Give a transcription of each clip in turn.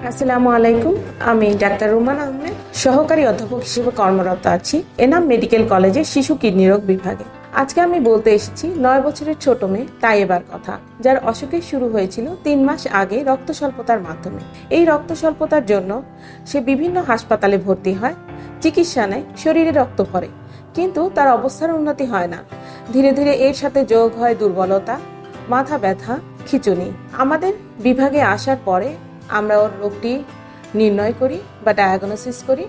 আসসালামু আলাইকুম। আমি ডাক্তার রুমান আহমেদ, সহকারী অধ্যাপক হিসেবে কর্মরত আছি এনাম মেডিকেল কলেজের শিশু কিডনি রোগ বিভাগে। আজকে আমি বলতে এসেছি 9 বছরের ছোট মেয়ে তাইয়েবার কথা, যার অসুখের শুরু হয়েছিল 3 মাস আগে রক্ত স্বল্পতার মাধ্যমে। এই রক্ত স্বল্পতার জন্য সে বিভিন্ন হাসপাতালে ভর্তি হয়, চিকিৎসা নেয়, শরীরে রক্ত পড়ে, কিন্তু তার অবস্থার উন্নতি হয় না। ধীরে ধীরে এর সাথে যোগ হয় দুর্বলতা, মাথা ব্যথা, খিঁচুনি। আমাদের বিভাগে আসার পরে আমরা ওর রোগটি নির্ণয় করি বা ডায়াগনোসিস করি।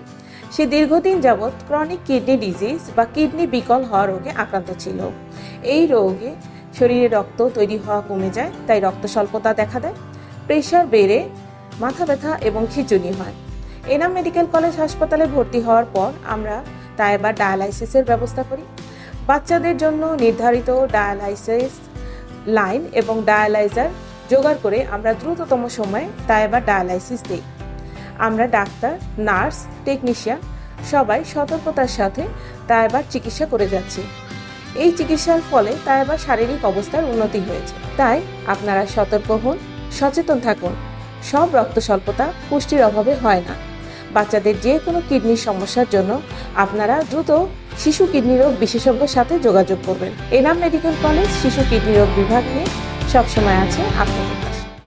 সে দীর্ঘদিন যাবৎ ক্রনিক কিডনি ডিজিজ বা কিডনি বিকল হওয়া রোগে আক্রান্ত ছিল। এই রোগে শরীরে রক্ত তৈরি হওয়া কমে যায়, তাই রক্ত স্বল্পতা দেখা দেয়, প্রেশার বেড়ে মাথা ব্যথা এবং খিঁচুনি হয়। এনাম মেডিকেল কলেজ হাসপাতালে ভর্তি হওয়ার পর আমরা তাইয়েবার ডায়ালাইসিসের ব্যবস্থা করি। বাচ্চাদের জন্য নির্ধারিত ডায়ালাইসিস লাইন এবং ডায়ালাইজার জোগাড় করে আমরা দ্রুততম সময়ে তাইয়েবার ডায়ালাইসিস দিই। আমরা ডাক্তার, নার্স, টেকনিশিয়ান সবাই সতর্কতার সাথে তাইয়েবার চিকিৎসা করে যাচ্ছি। এই চিকিৎসার ফলে তাইয়েবার শারীরিক অবস্থার উন্নতি হয়েছে। তাই আপনারা সতর্ক হন, সচেতন থাকুন। সব রক্ত স্বল্পতা পুষ্টির অভাবে হয় না। বাচ্চাদের যে কোনো কিডনির সমস্যার জন্য আপনারা দ্রুত শিশু কিডনি রোগ বিশেষজ্ঞের সাথে যোগাযোগ করবেন। এনাম মেডিকেল কলেজ শিশু কিডনি রোগ বিভাগ নিয়ে সবসময় আছে আপনাদের।